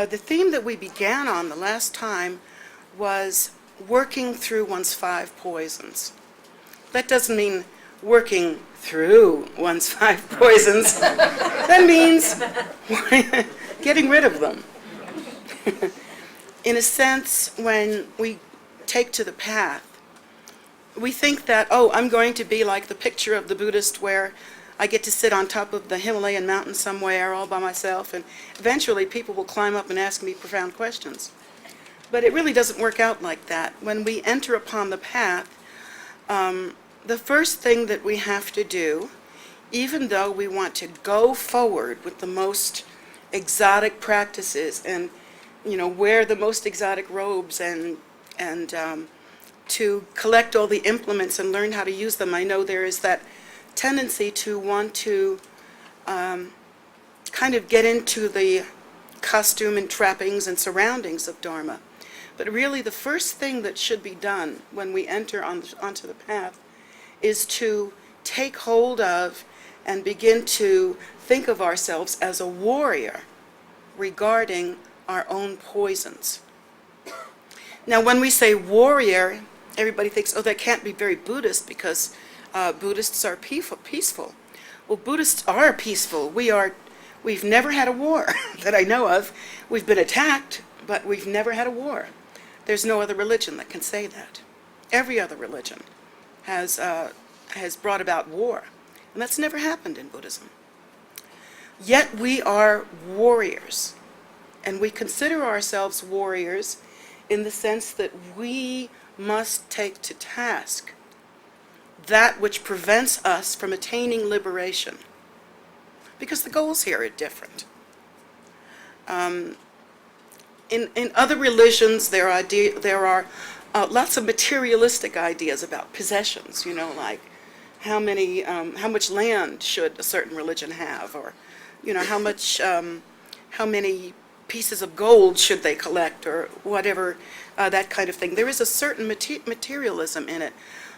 The theme that we began on the last time was working through one's 5 poisons. That doesn't mean working through one's 5 poisons. That means getting rid of them. In a sense, when we take to the path, we think that, oh, I'm going to be like the picture of the Buddhist where I get to sit on top of the Himalayan mountain somewhere all by myself, and eventually people will climb up and ask me profound questions. But it really doesn't work out like that. When we enter upon the path, the first thing that we have to do, even though we want to go forward with the most exotic practices and, wear the most exotic robes and to collect all the implements and learn how to use them, I know there is that tendency to want to kind of get into the costume and trappings and surroundings of Dharma. But really the first thing that should be done when we enter onto the path is to take hold of and begin to think of ourselves as a warrior regarding our own poisons. Now when we say warrior, everybody thinks, oh, that can't be very Buddhist because Buddhists are peaceful. Well, Buddhists are peaceful. We've never had a war that I know of. We've been attacked, but we've never had a war. There's no other religion that can say that. Every other religion has brought about war, and that's never happened in Buddhism. Yet we are warriors, and we consider ourselves warriors in the sense that we must take to task that which prevents us from attaining liberation, because the goals here are different. In other religions, there are lots of materialistic ideas about possessions. Like how much land should a certain religion have, or how many pieces of gold should they collect, or whatever, that kind of thing. There is a certain materialism in it.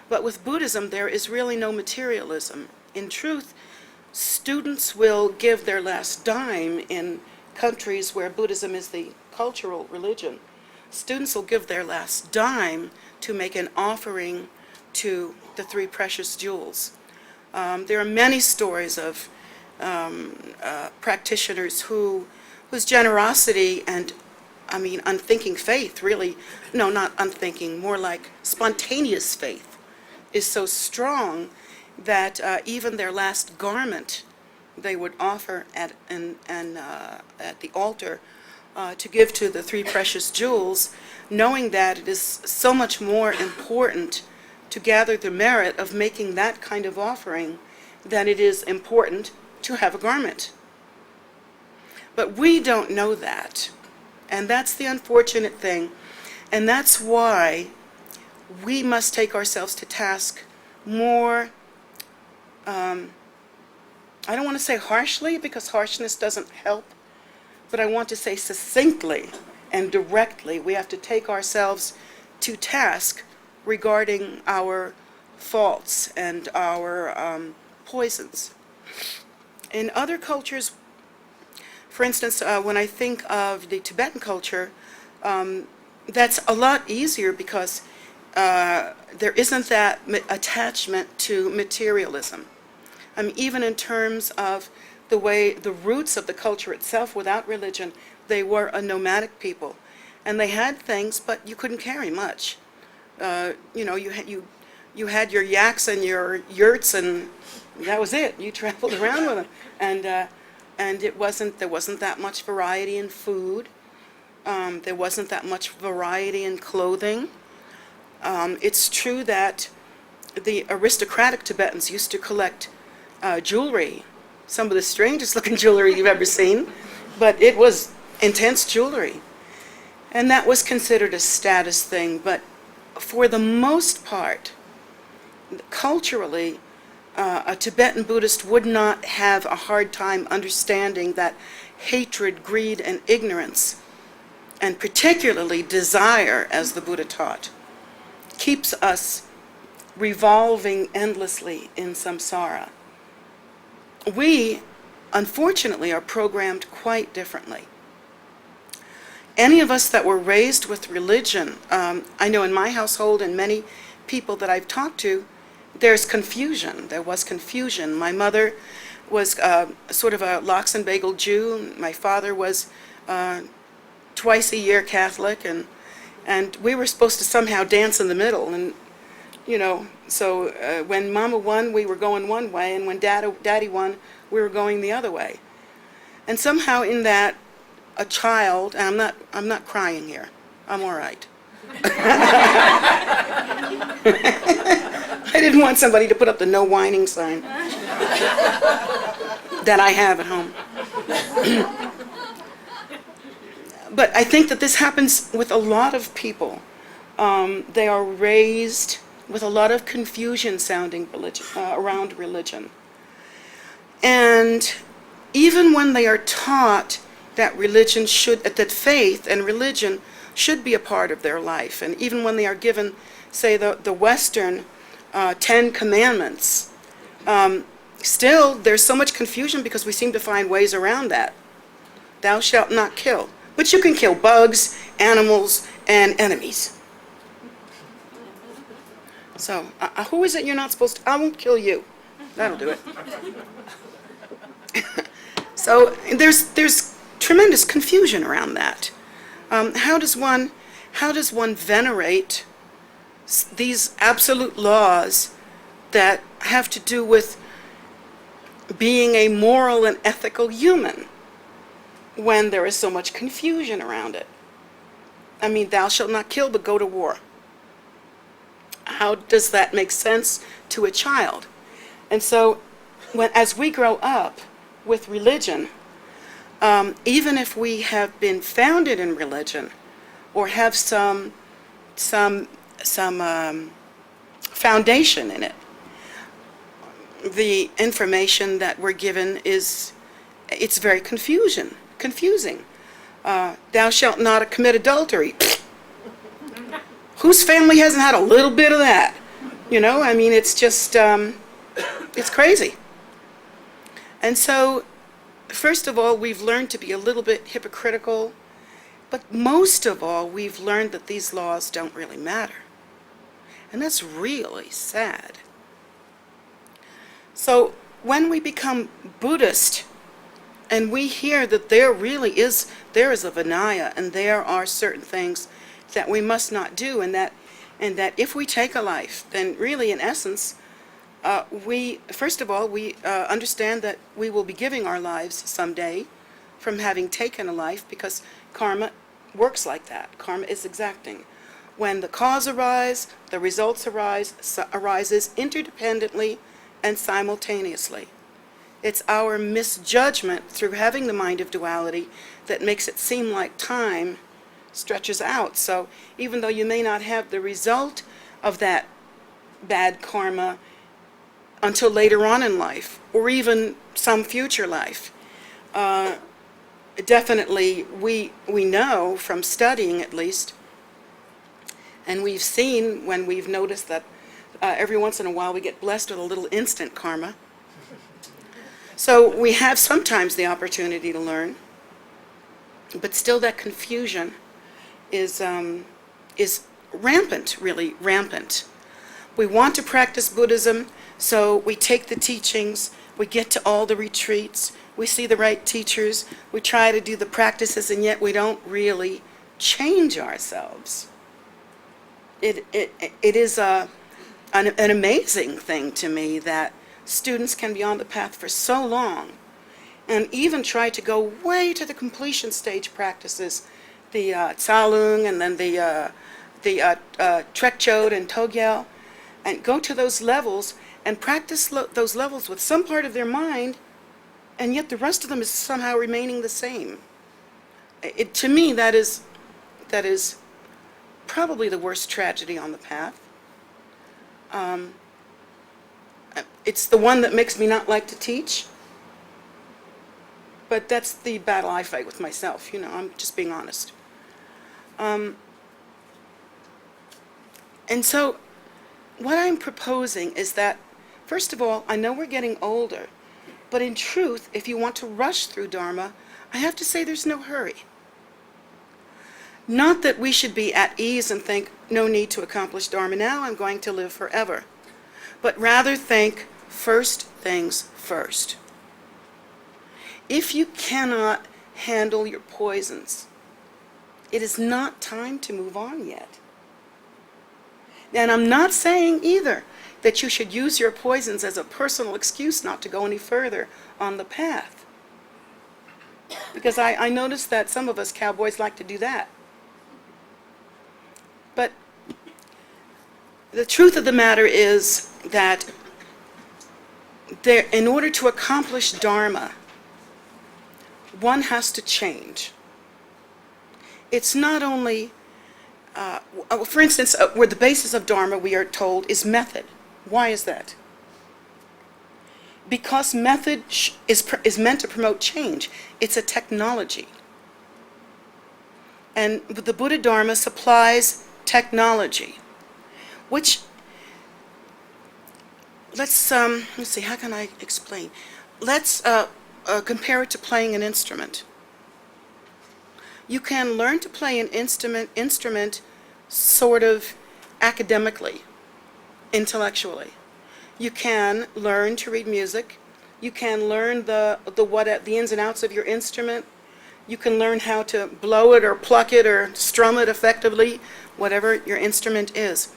But with Buddhism, there is really no materialism. In truth, students will give their last dime in countries where Buddhism is the cultural religion. Students will give their last dime to make an offering to the 3 precious jewels. There are many stories of practitioners whose generosity and, unthinking faith, really, no, not unthinking, more like spontaneous faith, is so strong that even their last garment they would offer at the altar to give to the 3 precious jewels, knowing that it is so much more important to gather the merit of making that kind of offering than it is important to have a garment. But we don't know that, and that's the unfortunate thing, and that's why we must take ourselves to task more, I don't want to say harshly, because harshness doesn't help, but I want to say succinctly and directly. We have to take ourselves to task regarding our faults and our poisons. In other cultures, for instance, when I think of the Tibetan culture, that's a lot easier because there isn't that attachment to materialism. Even in terms of the roots of the culture itself, without religion, they were a nomadic people. And they had things, but you couldn't carry much. You had your yaks and your yurts, and that was it. You traveled around with them. And there wasn't that much variety in food. There wasn't that much variety in clothing. It's true that the aristocratic Tibetans used to collect jewelry, some of the strangest looking jewelry you've ever seen, but it was intense jewelry. And that was considered a status thing, but for the most part, culturally, a Tibetan Buddhist would not have a hard time understanding that hatred, greed, and ignorance, and particularly desire, as the Buddha taught, keeps us revolving endlessly in samsara. We, unfortunately, are programmed quite differently. any of us that were raised with religion, I know in my household and many people that I've talked to, there's confusion. There was confusion. My mother was sort of a lox and bagel Jew. My father was twice a year Catholic, and we were supposed to somehow dance in the middle. And so when Mama won, we were going one way, and when Daddy won, we were going the other way. And somehow in that, a child, and I'm not crying here. I'm all right. I didn't want somebody to put up the no whining sign that I have at home. But I think that this happens with a lot of people. They are raised with a lot of confusion sounding around religion. And even when they are taught that that faith and religion should be a part of their life, and even when they are given, say, the Western 10 Commandments, still there's so much confusion because we seem to find ways around that. Thou shalt not kill. But you can kill bugs, animals, and enemies. So, who is it you're not supposed to? I won't kill you. That'll do it. So there's tremendous confusion around that. How does one venerate these absolute laws that have to do with being a moral and ethical human when there is so much confusion around it? I mean, thou shalt not kill, but go to war. How does that make sense to a child? And so, as we grow up with religion, even if we have been founded in religion or have some foundation in it, the information that we're given it's very confusing. Thou shalt not commit adultery. Whose family hasn't had a little bit of that? I mean, it's just, it's crazy. And so, first of all, we've learned to be a little bit hypocritical, but most of all, we've learned that these laws don't really matter. And that's really sad. So, when we become Buddhist, and we hear that there is a Vinaya, and there are certain things that we must not do, and that if we take a life, then really, in essence, we understand that we will be giving our lives someday from having taken a life, because karma works like that. Karma is exacting. When the cause arises, the results arises interdependently and simultaneously. It's our misjudgment through having the mind of duality that makes it seem like time stretches out. So even though you may not have the result of that bad karma until later on in life, or even some future life, definitely we know from studying at least, and we've seen when we've noticed that every once in a while we get blessed with a little instant karma. So we have sometimes the opportunity to learn, but still that confusion is rampant, really rampant. We want to practice Buddhism, so we take the teachings, we get to all the retreats, we see the right teachers, we try to do the practices, and yet we don't really change ourselves. It is an amazing thing to me that students can be on the path for so long and even try to go way to the completion stage practices, the Tsalung and then the Trekchot and Togyal, and go to those levels and practice those levels with some part of their mind, and yet the rest of them is somehow remaining the same. To me, that is probably the worst tragedy on the path. It's the one that makes me not like to teach, but that's the battle I fight with myself. I'm just being honest. And so what I'm proposing is that, first of all, I know we're getting older, but in truth, if you want to rush through Dharma, I have to say there's no hurry. Not that we should be at ease and think, no need to accomplish dharma now, I'm going to live forever. But rather think, first things first. If you cannot handle your poisons, it is not time to move on yet. And I'm not saying either that you should use your poisons as a personal excuse not to go any further on the path. Because I noticed that some of us cowboys like to do that. But the truth of the matter is that in order to accomplish dharma, one has to change. It's not only, for instance, where the basis of dharma, we are told, is method. Why is that? Because method is meant to promote change. It's a technology. And the Buddha Dharma supplies technology, which, let's see, how can I explain? Let's compare it to playing an instrument. You can learn to play an instrument sort of academically, intellectually. You can learn to read music. You can learn the ins and outs of your instrument. You can learn how to blow it or pluck it or strum it effectively, whatever your instrument is.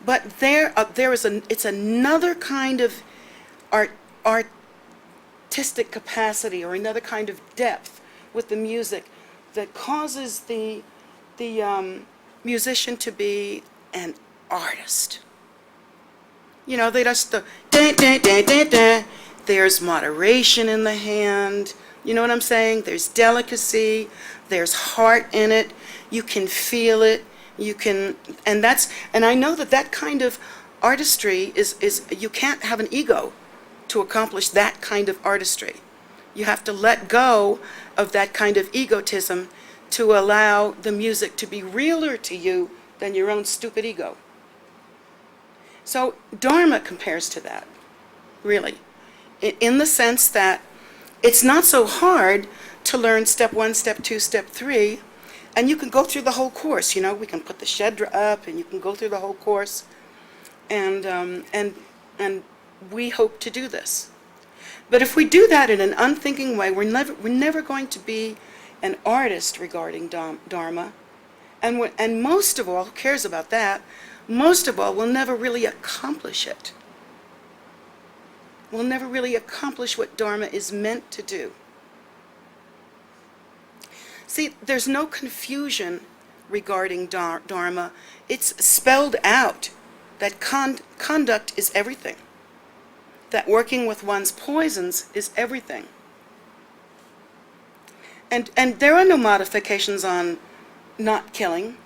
But it's another kind of artistic capacity or another kind of depth with the music that causes the musician to be an artist. You know, they just there's moderation in the hand. You know what I'm saying? There's delicacy. There's heart in it. You can feel it. And I know that kind of artistry is you can't have an ego to accomplish that kind of artistry. You have to let go of that kind of egotism to allow the music to be realer to you than your own stupid ego. So dharma compares to that, really, in the sense that it's not so hard to learn step 1, step 2, step 3, and you can go through the whole course. You know, we can put the shedra up, and you can go through the whole course, and we hope to do this. But if we do that in an unthinking way, we're never going to be an artist regarding dharma, and most of all, who cares about that? Most of all, we'll never really accomplish it. We'll never really accomplish what dharma is meant to do. See, there's no confusion regarding dharma. It's spelled out that conduct is everything, that working with one's poisons is everything. And there are no modifications on not killing.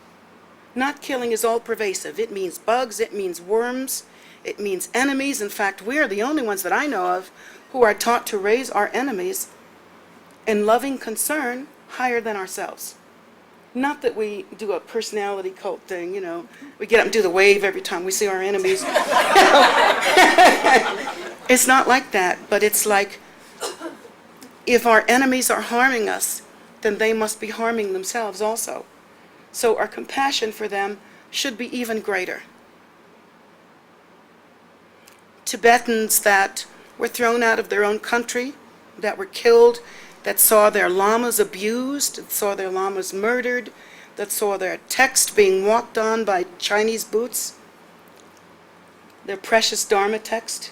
Not killing is all pervasive. It means bugs, it means worms, it means enemies. In fact, we are the only ones that I know of who are taught to raise our enemies in loving concern higher than ourselves. Not that we do a personality cult thing, you know. We get up and do the wave every time we see our enemies. It's not like that, but it's like, if our enemies are harming us, then they must be harming themselves also. So our compassion for them should be even greater. Tibetans that were thrown out of their own country, that were killed, that saw their lamas abused, that saw their lamas murdered, that saw their text being walked on by Chinese boots, their precious Dharma text,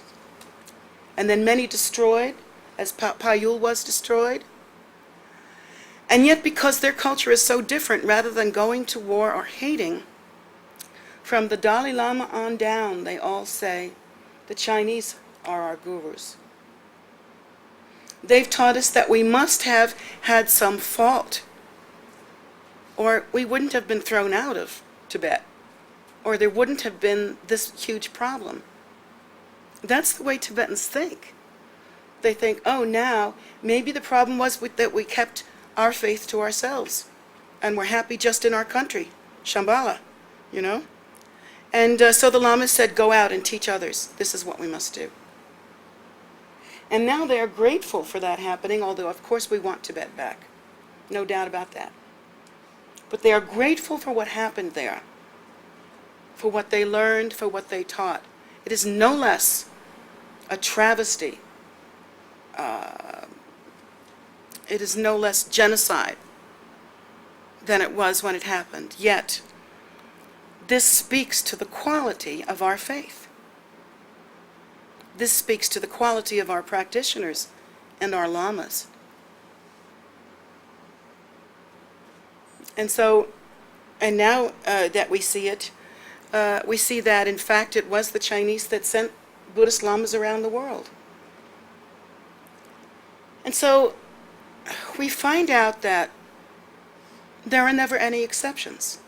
and then many destroyed, as Payul was destroyed. And yet, because their culture is so different, rather than going to war or hating, from the Dalai Lama on down, they all say, the Chinese are our gurus. They've taught us that we must have had some fault, or we wouldn't have been thrown out of Tibet, or there wouldn't have been this huge problem. That's the way Tibetans think. They think, oh, now, maybe the problem was that we kept our faith to ourselves, and we're happy just in our country, Shambhala, you know? And so the Lama said, go out and teach others. This is what we must do. And now they are grateful for that happening, although of course we want Tibet back. No doubt about that. but they are grateful for what happened there, for what they learned, for what they taught. It is no less a travesty. It is no less genocide than it was when it happened. Yet, this speaks to the quality of our faith. This speaks to the quality of our practitioners and our lamas. And so, and now that we see it, we see that in fact it was the Chinese that sent Buddhist lamas around the world. And so we find out that there are never any exceptions.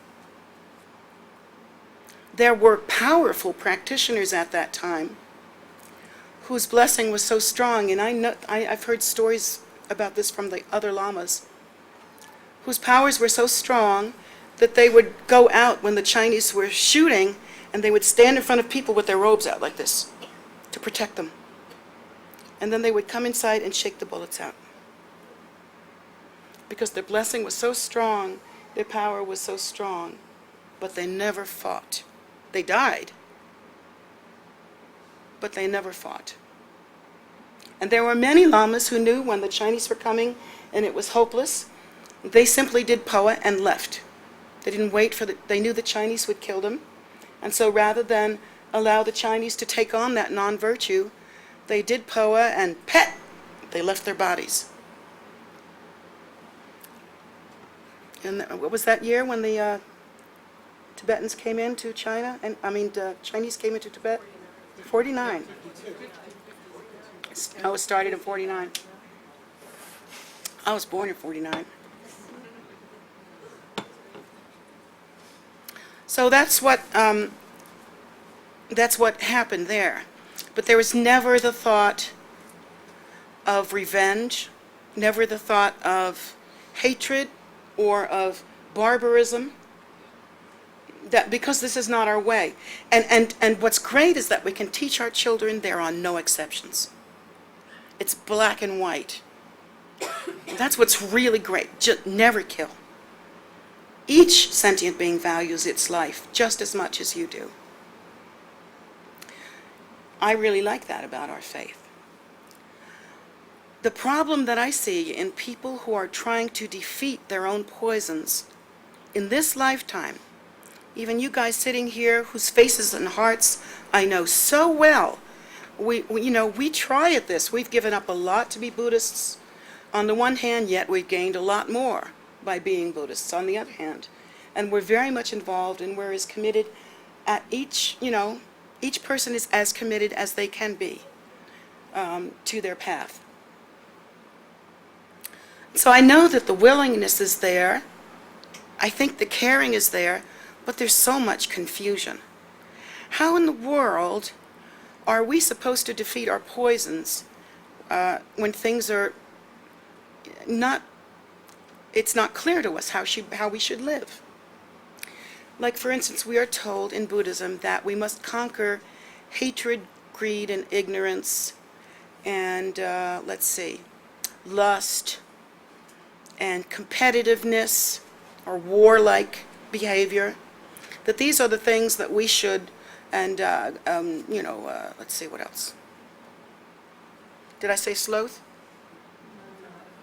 There were powerful practitioners at that time whose blessing was so strong, and I've heard stories about this from the other lamas, whose powers were so strong that they would go out when the Chinese were shooting, and they would stand in front of people with their robes out like this to protect them. And then they would come inside and shake the bullets out. Because their blessing was so strong, their power was so strong, but they never fought. They died, but they never fought. And there were many lamas who knew when the Chinese were coming and it was hopeless, they simply did poa and left. They didn't wait they knew the Chinese would kill them. And so rather than allow the Chinese to take on that non-virtue, they did poa and they left their bodies. And what was that year when the Tibetans came into China? And the Chinese came into Tibet? 49. Oh, it started in 49. I was born in 49. So that's what happened there. But there was never the thought of revenge, never the thought of hatred or of barbarism, that because this is not our way. And what's great is that we can teach our children there are no exceptions. It's black and white. That's what's really great. Just never kill. Each sentient being values its life just as much as you do. I really like that about our faith. The problem that I see in people who are trying to defeat their own poisons in this lifetime, even you guys sitting here whose faces and hearts I know so well, we try at this. We've given up a lot to be Buddhists on the one hand, yet we've gained a lot more by being Buddhists on the other hand. And we're very much involved, and we're as committed at each person is as committed as they can be to their path. So I know that the willingness is there. I think the caring is there, but there's so much confusion. How in the world are we supposed to defeat our poisons when things are it's not clear to us how we should live? Like, for instance, we are told in Buddhism that we must conquer hatred, greed, and ignorance, and lust, and competitiveness, or warlike behavior. That these are the things that we should, and let's see, what else? Did I say sloth?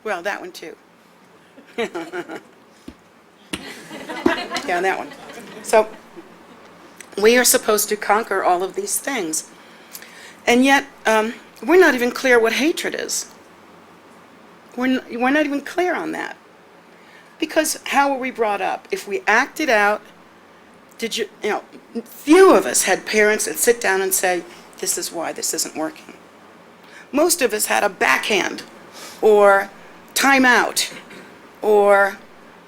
Well, that one too. Yeah, that one. So we are supposed to conquer all of these things. And yet, we're not even clear what hatred is. We're not even clear on that. Because how were we brought up? If we acted out, few of us had parents that sit down and say, this is why this isn't working. Most of us had a backhand, or time out, or,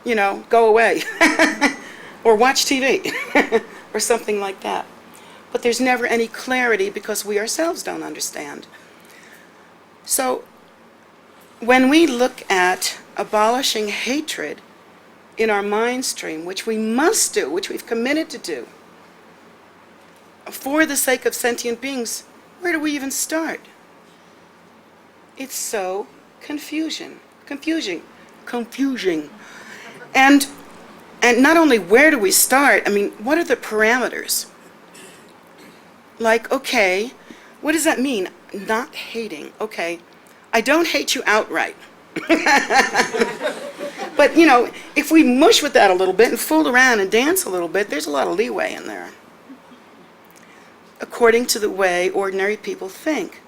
go away, or watch TV, or something like that. But there's never any clarity because we ourselves don't understand. So when we look at abolishing hatred in our mind stream, which we must do, which we've committed to do, for the sake of sentient beings, where do we even start? It's so confusing. And And not only where do we start, I mean, what are the parameters? Like, okay, what does that mean? Not hating. Okay, I don't hate you outright. But, you know, if we mush with that a little bit and fool around and dance a little bit, there's a lot of leeway in there, according to the way ordinary people think.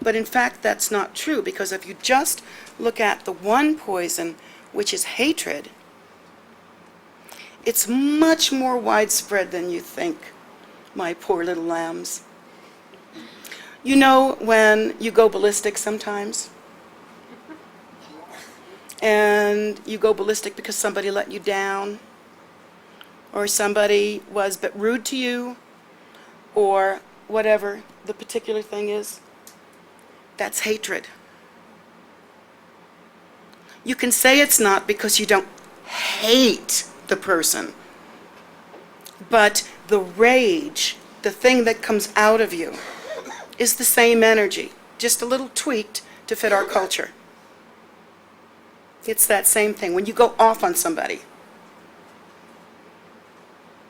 But in fact, that's not true, because if you just look at the one poison, which is hatred, it's much more widespread than you think, my poor little lambs. You know when you go ballistic sometimes? And you go ballistic because somebody let you down, or somebody was but rude to you, or whatever the particular thing is. That's hatred. You can say it's not because you don't hate the person, but the rage, the thing that comes out of you, is the same energy, just a little tweaked to fit our culture. It's that same thing when you go off on somebody.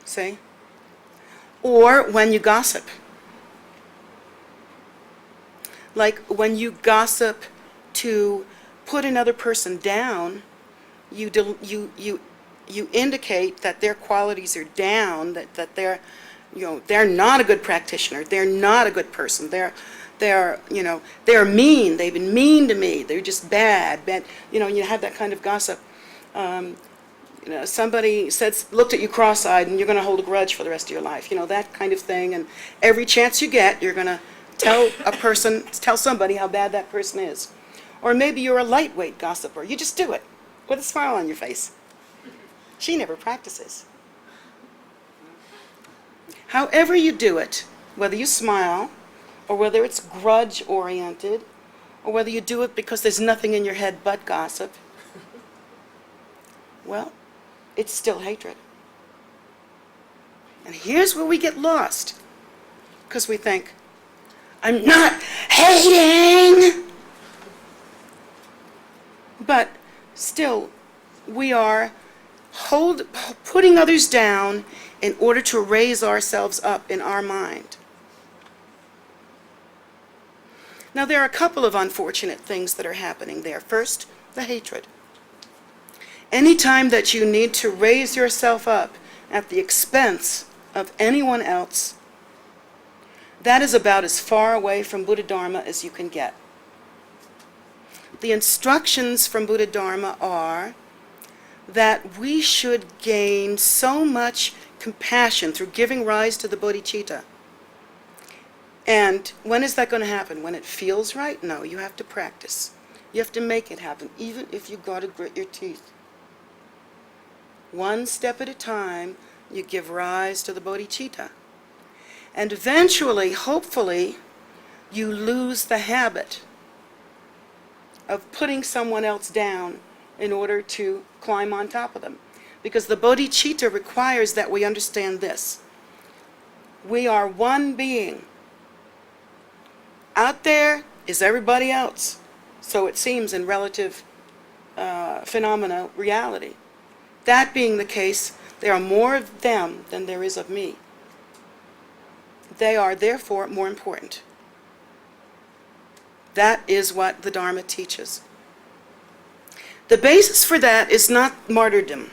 See? Or when you gossip. Like when you gossip to put another person down, you indicate that their qualities are down, that they're, you know, they're not a good practitioner, they're not a good person, they're mean, they've been mean to me, they're just bad, you know, you have that kind of gossip. You know, somebody looked at you cross-eyed and you're going to hold a grudge for the rest of your life, you know, that kind of thing. And every chance you get, you're going to tell somebody how bad that person is. Or maybe you're a lightweight gossiper. You just do it with a smile on your face. She never practices. However you do it, whether you smile, or whether it's grudge-oriented, or whether you do it because there's nothing in your head but gossip, well, it's still hatred. And here's where we get lost, because we think, I'm not hating! But still, we are putting others down in order to raise ourselves up in our mind. Now, there are a couple of unfortunate things that are happening there. First, the hatred. Anytime that you need to raise yourself up at the expense of anyone else, that is about as far away from Buddha Dharma as you can get. The instructions from Buddha Dharma are that we should gain so much compassion through giving rise to the bodhicitta. And when is that going to happen? When it feels right? No, you have to practice. You have to make it happen, even if you've got to grit your teeth. One step at a time, you give rise to the bodhicitta. And eventually, hopefully, you lose the habit of putting someone else down in order to climb on top of them. Because the bodhicitta requires that we understand this. We are one being. Out there is everybody else. So it seems in relative phenomena reality. That being the case, there are more of them than there is of me. They are therefore more important. That is what the Dharma teaches. The basis for that is not martyrdom.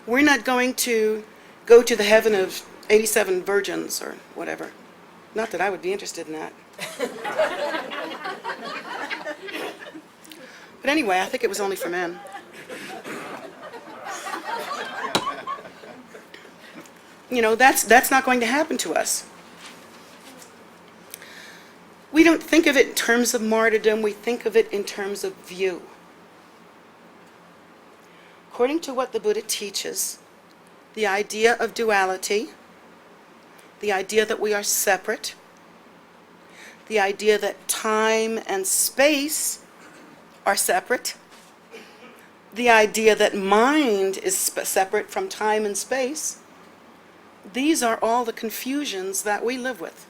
We're not going to go to the heaven of 87 virgins or whatever. Not that I would be interested in that. But anyway, I think it was only for men. You know, that's not going to happen to us. We don't think of it in terms of martyrdom, we think of it in terms of view. According to what the Buddha teaches, the idea of duality, the idea that we are separate, the idea that time and space are separate, the idea that mind is separate from time and space, these are all the confusions that we live with.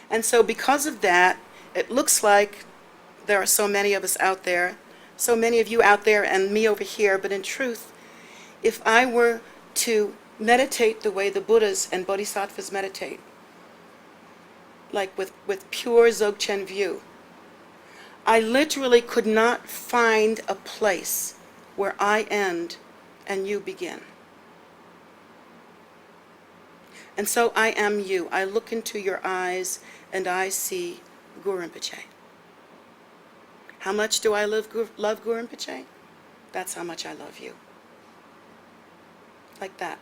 And so because of that, it looks like there are so many of us out there so many of you out there and me over here, but in truth, if I were to meditate the way the Buddhas and Bodhisattvas meditate, like with pure Dzogchen view, I literally could not find a place where I end and you begin. And so I am you. I look into your eyes and I see Guru Rinpoche. How much do I love Guru Rinpoche? That's how much I love you. Like that.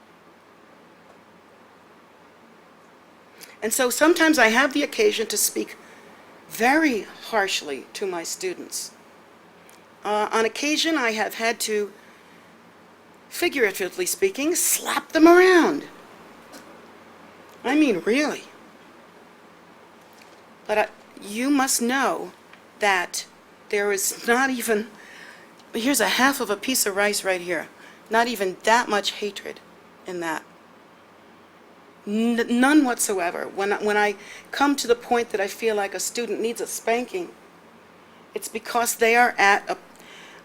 And so sometimes I have the occasion to speak very harshly to my students. On occasion I have had to, figuratively speaking, slap them around. I mean, really. But you must know that there is not even, here's a half of a piece of rice right here, not even that much hatred in that. None whatsoever. When I come to the point that I feel like a student needs a spanking, it's because they are at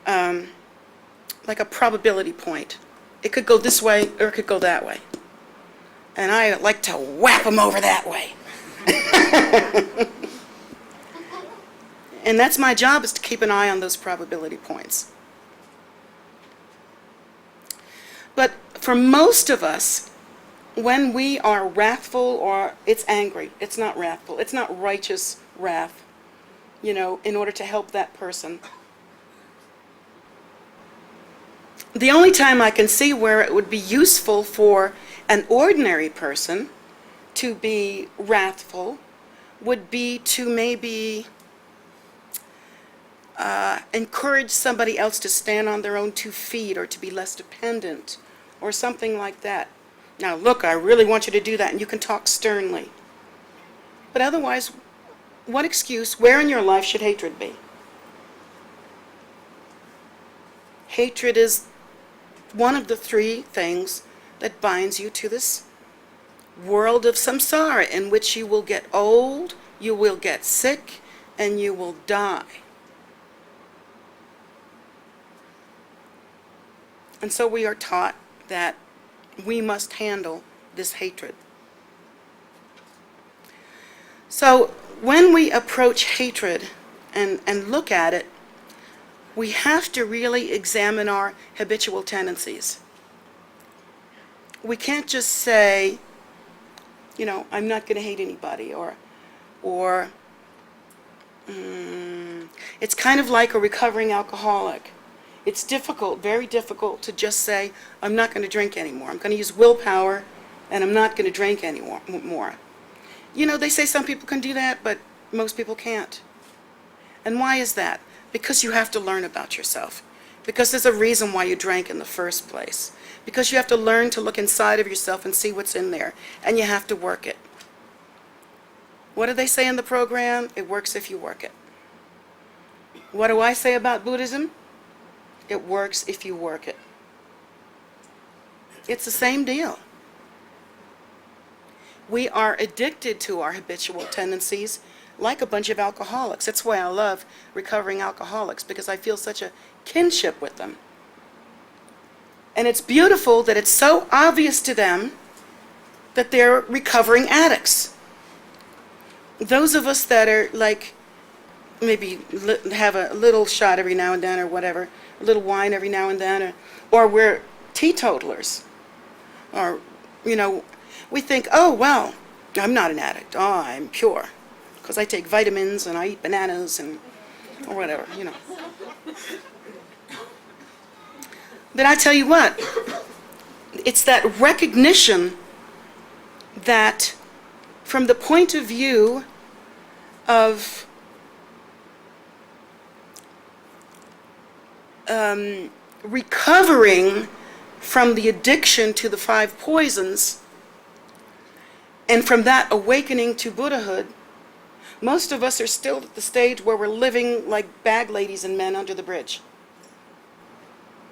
a, like a probability point. It could go this way or it could go that way. And I like to whap them over that way. And that's my job, is to keep an eye on those probability points. But for most of us, when we are wrathful, or it's angry, it's not wrathful, it's not righteous wrath, you know, in order to help that person. The only time I can see where it would be useful for an ordinary person to be wrathful would be to maybe encourage somebody else to stand on their own 2 feet, or to be less dependent, or something like that. Now look, I really want you to do that, and you can talk sternly. But otherwise, what excuse, where in your life should hatred be? Hatred is one of the 3 things that binds you to this world of samsara, in which you will get old, you will get sick, and you will die. And so we are taught that we must handle this hatred. So when we approach hatred and look at it, we have to really examine our habitual tendencies. We can't just say, you know, I'm not going to hate anybody, or it's kind of like a recovering alcoholic. It's difficult, very difficult, to just say, I'm not going to drink anymore. I'm going to use willpower, and I'm not going to drink anymore. You know, they say some people can do that, but most people can't. And why is that? Because you have to learn about yourself. Because there's a reason why you drank in the first place. Because you have to learn to look inside of yourself and see what's in there, and you have to work it. What do they say in the program? It works if you work it. What do I say about Buddhism? It works if you work it. It's the same deal. We are addicted to our habitual tendencies like a bunch of alcoholics. That's why I love recovering alcoholics, because I feel such a kinship with them. And it's beautiful that it's so obvious to them that they're recovering addicts. Those of us that are like, maybe have a little shot every now and then, or whatever, a little wine every now and then, or we're teetotalers, or, you know, we think, oh, well, I'm not an addict. Oh, I'm pure, because I take vitamins and I eat bananas and, or whatever, you know. But I tell you what, it's that recognition that from the point of view of recovering from the addiction to the 5 poisons, and from that awakening to Buddhahood, most of us are still at the stage where we're living like bag ladies and men under the bridge.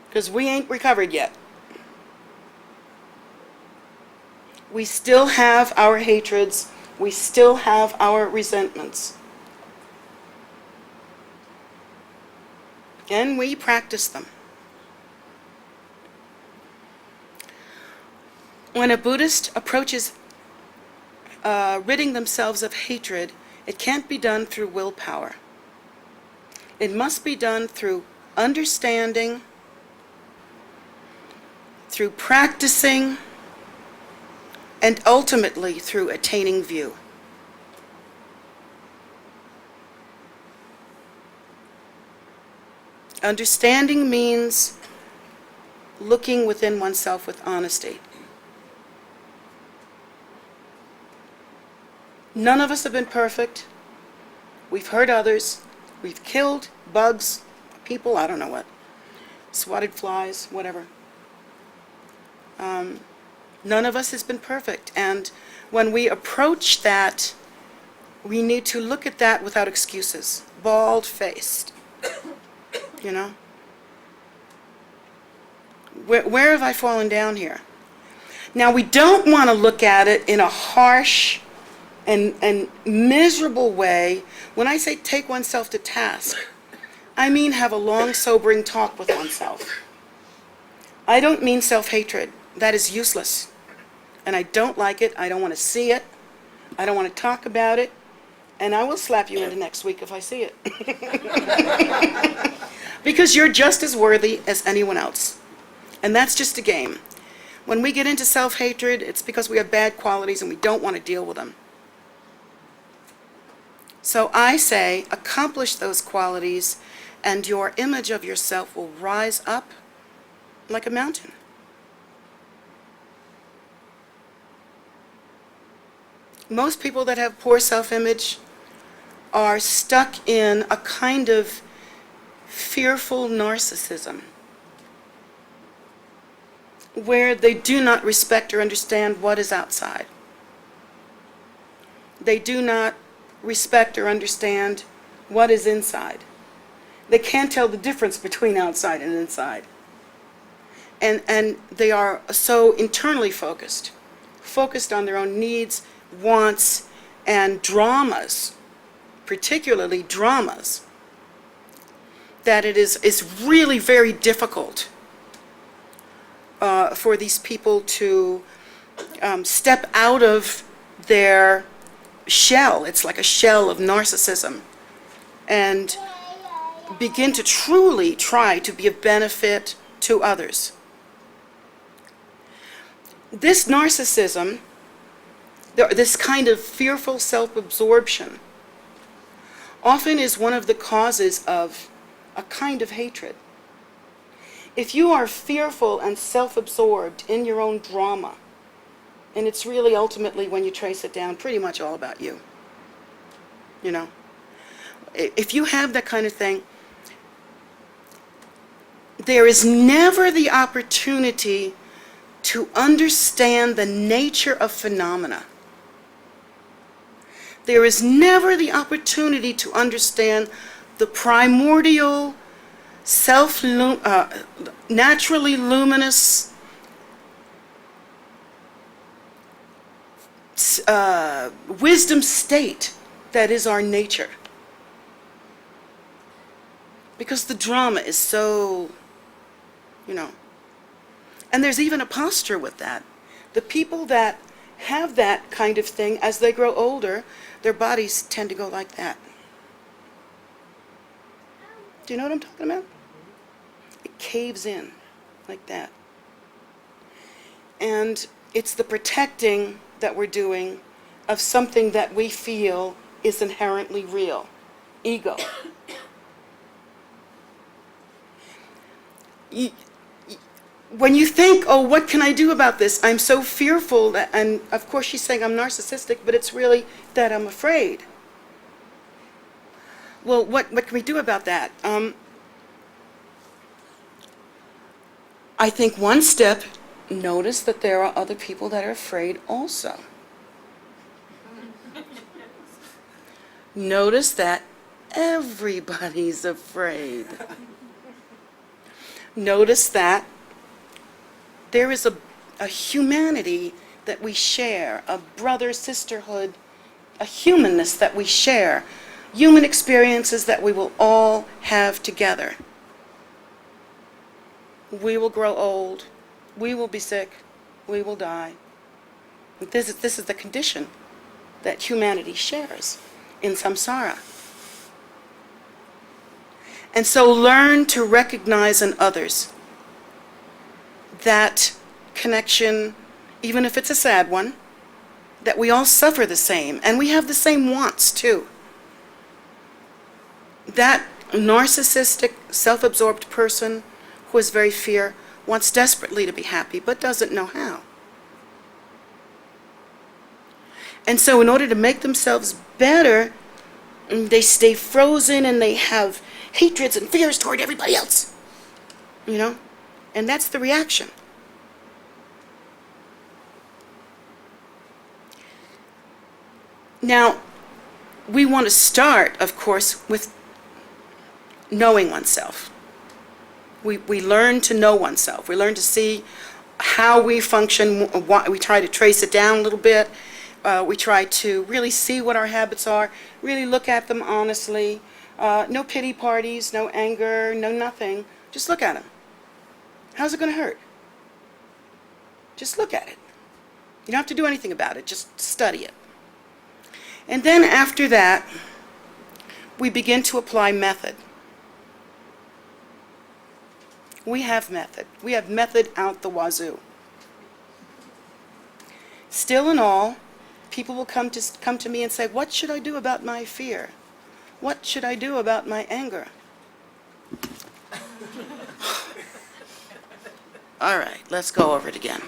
Because we ain't recovered yet. We still have our hatreds. We still have our resentments. And we practice them. When a Buddhist approaches ridding themselves of hatred, it can't be done through willpower. It must be done through understanding, through practicing, and ultimately through attaining view. Understanding means looking within oneself with honesty. None of us have been perfect. We've hurt others. We've killed bugs, people, I don't know what, swatted flies, whatever. None of us has been perfect. And when we approach that, we need to look at that without excuses, bald-faced. You know? Where have I fallen down here? Now, we don't want to look at it in a harsh and miserable way. When I say take oneself to task, I mean have a long, sobering talk with oneself. I don't mean self-hatred. That is useless. And I don't like it. I don't want to see it. I don't want to talk about it. And I will slap you into next week if I see it. Because you're just as worthy as anyone else. And that's just a game. When we get into self-hatred, it's because we have bad qualities and we don't want to deal with them. So I say, accomplish those qualities, and your image of yourself will rise up like a mountain. Most people that have poor self-image are stuck in a kind of fearful narcissism, where they do not respect or understand what is outside. They do not respect or understand what is inside. They can't tell the difference between outside and inside. And they are so internally focused on their own needs, wants, and dramas, particularly dramas, that it is really very difficult for these people to step out of their shell. It's like a shell of narcissism, and begin to truly try to be of benefit to others. This narcissism, this kind of fearful self-absorption, often is one of the causes of a kind of hatred. If you are fearful and self-absorbed in your own drama, and it's really ultimately, when you trace it down, pretty much all about you. You know? If you have that kind of thing, there is never the opportunity to understand the nature of phenomena. There is never the opportunity to understand the primordial, naturally luminous wisdom state that is our nature. Because the drama is so, you know. And there's even a posture with that. The people that have that kind of thing, as they grow older, their bodies tend to go like that. Do you know what I'm talking about? It caves in like that. And it's the protecting that we're doing of something that we feel is inherently real. Ego. When you think, oh, what can I do about this? I'm so fearful that, and of course she's saying I'm narcissistic, but it's really that I'm afraid. Well, what can we do about that? I think one step, notice that there are other people that are afraid also. Notice that everybody's afraid. Notice that there is a humanity that we share, a brother, sisterhood, a humanness that we share, human experiences that we will all have together. we will grow old, we will be sick, we will die. This is the condition that humanity shares in samsara. And so learn to recognize in others that connection, even if it's a sad one, that we all suffer the same, and we have the same wants too. That narcissistic, self-absorbed person who is very fear wants desperately to be happy, but doesn't know how. And so in order to make themselves better, they stay frozen and they have hatreds and fears toward everybody else. You know? And that's the reaction. Now, we want to start, of course, with knowing oneself. We learn to know oneself. We learn to see how we function. We try to trace it down a little bit. We try to really see what our habits are, really look at them honestly. No pity parties, no anger, no nothing. Just look at them. How's it going to hurt? Just look at it. You don't have to do anything about it. Just study it. And then after that, we begin to apply method. We have method. We have method out the wazoo. Still in all, people will come to me and say, what should I do about my fear? What should I do about my anger? All right, let's go over it again.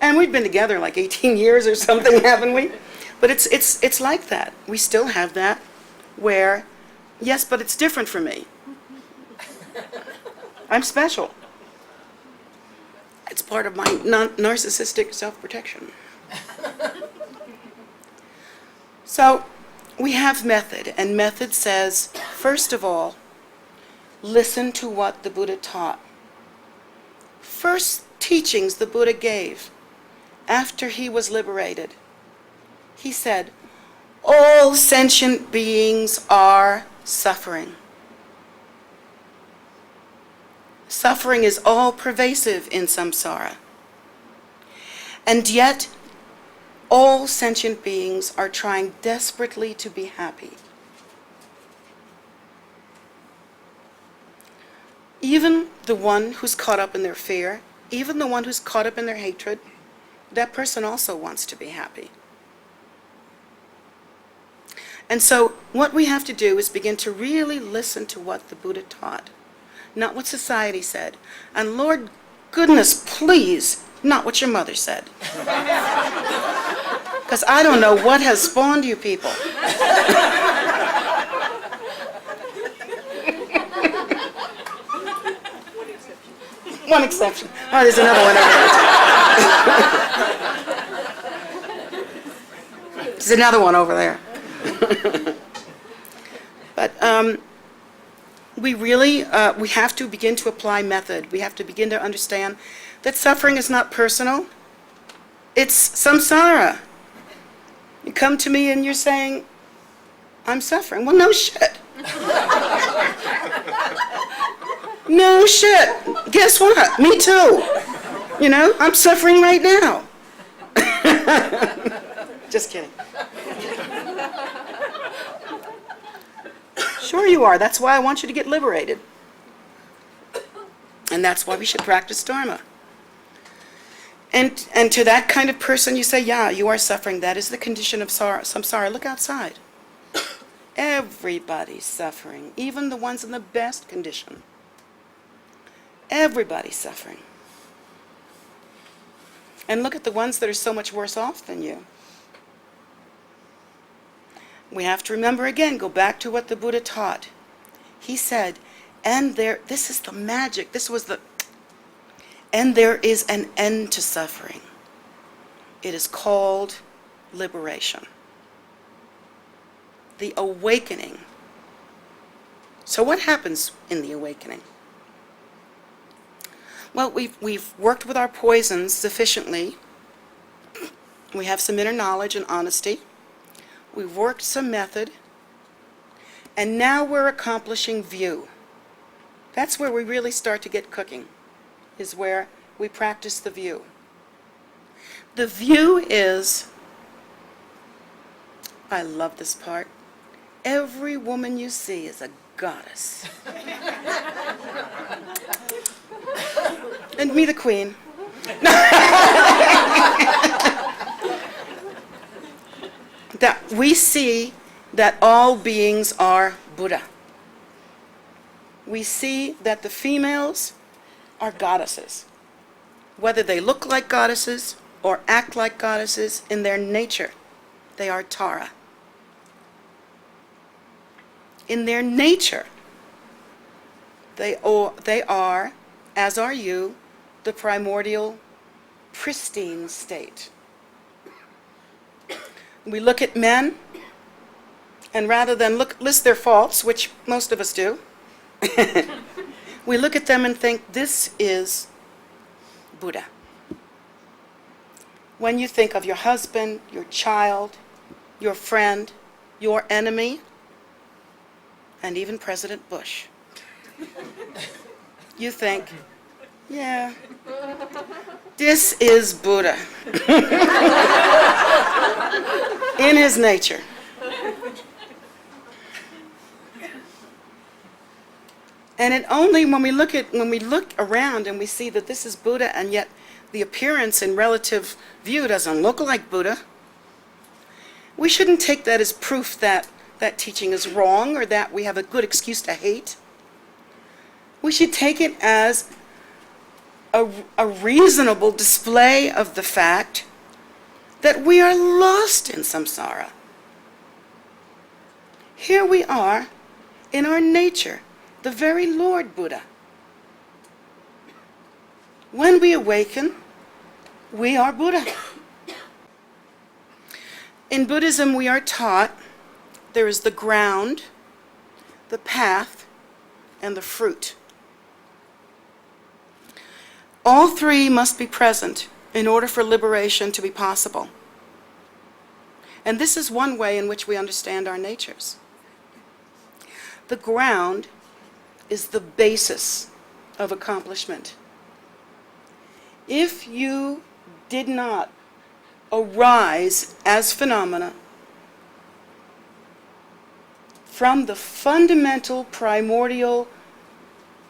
And we've been together like 18 years or something, haven't we? But it's like that. We still have that where, yes, but it's different for me. I'm special. It's part of my narcissistic self-protection. So we have method, and method says, first of all, listen to what the Buddha taught. First teachings the Buddha gave after he was liberated. He said, all sentient beings are suffering. Suffering is all pervasive in samsara. And yet, all sentient beings are trying desperately to be happy. Even the one who's caught up in their fear, even the one who's caught up in their hatred, that person also wants to be happy. And so what we have to do is begin to really listen to what the Buddha taught, not what society said. And Lord goodness, please, not what your mother said. Because I don't know what has spawned you people. One exception. Oh, there's another one over there. There's another one over there. But we really, we have to begin to apply method. We have to begin to understand that suffering is not personal. It's samsara. You come to me and you're saying, I'm suffering. Well, no shit. No shit. Guess what? Me too. You know, I'm suffering right now. Just kidding. Sure you are. That's why I want you to get liberated. And that's why we should practice dharma. And to that kind of person you say, yeah, you are suffering. That is the condition of samsara. Look outside. Everybody's suffering, even the ones in the best condition. Everybody's suffering. And look at the ones that are so much worse off than you. We have to remember again, go back to what the Buddha taught. He said, and this is the magic, and there is an end to suffering. It is called liberation. The awakening. So what happens in the awakening? Well, we've worked with our poisons sufficiently. We have some inner knowledge and honesty. We've worked some method. And now we're accomplishing view. That's where we really start to get cooking, is where we practice the view. The view is, I love this part, every woman you see is a goddess. And me the queen. That we see that all beings are Buddha. We see that the females are goddesses. Whether they look like goddesses or act like goddesses, in their nature, they are Tara. In their nature, they are, as are you, the primordial, pristine state. We look at men, and rather than list their faults, which most of us do, we look at them and think, this is Buddha. When you think of your husband, your child, your friend, your enemy, and even President Bush, you think, yeah, this is Buddha in his nature. And it only when we look around and we see that this is Buddha, and yet the appearance in relative view doesn't look like Buddha, we shouldn't take that as proof that that teaching is wrong or that we have a good excuse to hate. We should take it as a reasonable display of the fact that we are lost in samsara. Here we are in our nature, the very Lord Buddha. When we awaken, we are Buddha. In Buddhism, we are taught there is the ground, the path, and the fruit. All three must be present in order for liberation to be possible. And this is one way in which we understand our natures. The ground is the basis of accomplishment. If you did not arise as phenomena from the fundamental, primordial,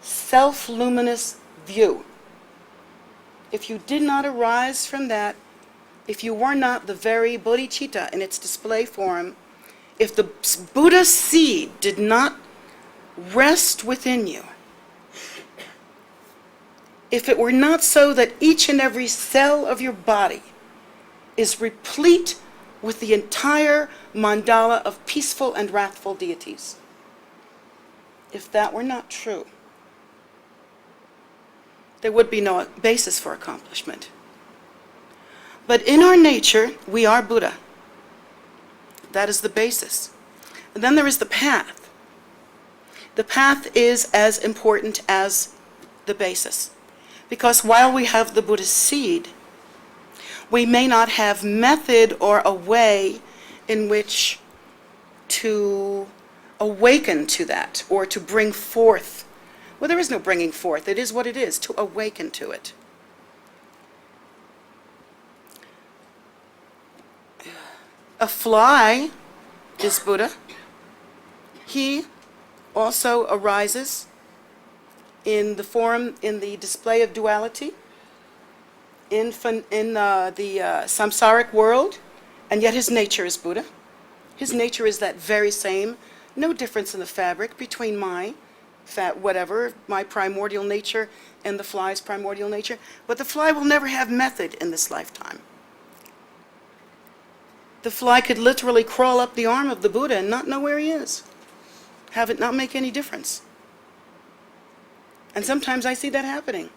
self-luminous view, if you did not arise from that, if you were not the very bodhicitta in its display form, if the Buddha seed did not rest within you, if it were not so that each and every cell of your body is replete with the entire mandala of peaceful and wrathful deities, if that were not true, there would be no basis for accomplishment. But in our nature, we are Buddha. That is the basis. And then there is the path. The path is as important as the basis. Because while we have the Buddha's seed, we may not have method or a way in which to awaken to that or to bring forth. Well, there is no bringing forth. It is what it is, to awaken to it. A fly is Buddha. He also arises in the form, in the display of duality, in the samsaric world, and yet his nature is Buddha. His nature is that very same, no difference in the fabric between my primordial nature and the fly's primordial nature. But the fly will never have method in this lifetime. The fly could literally crawl up the arm of the Buddha and not know where he is. Have it not make any difference. And sometimes I see that happening.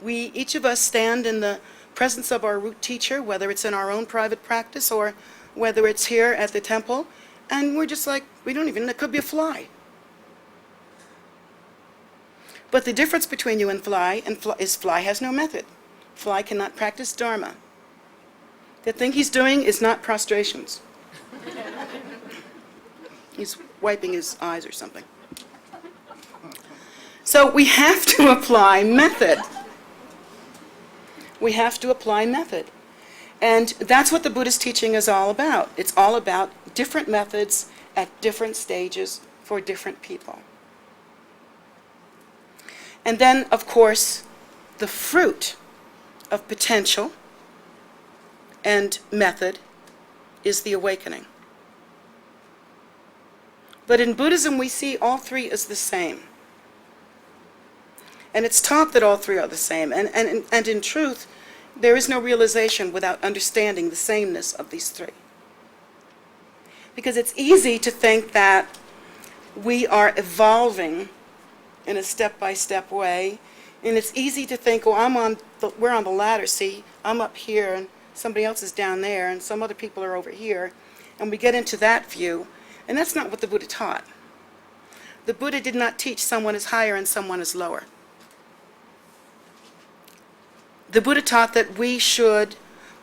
Each of us stand in the presence of our root teacher, whether it's in our own private practice or whether it's here at the temple, and we're just like, we don't even, it could be a fly. But the difference between you and fly is fly has no method. Fly cannot practice dharma. The thing he's doing is not prostrations. He's wiping his eyes or something. So we have to apply method. We have to apply method. And that's what the Buddhist teaching is all about. It's all about different methods at different stages for different people. And then, of course, the fruit of potential and method is the awakening. But in Buddhism, we see all three as the same. And it's taught that all three are the same. And in truth, there is no realization without understanding the sameness of these three. Because it's easy to think that we are evolving in a step-by-step way. And it's easy to think, oh, we're on the ladder, see, I'm up here and somebody else is down there and some other people are over here. And we get into that view. And that's not what the Buddha taught. The Buddha did not teach someone is higher and someone is lower. The Buddha taught that we should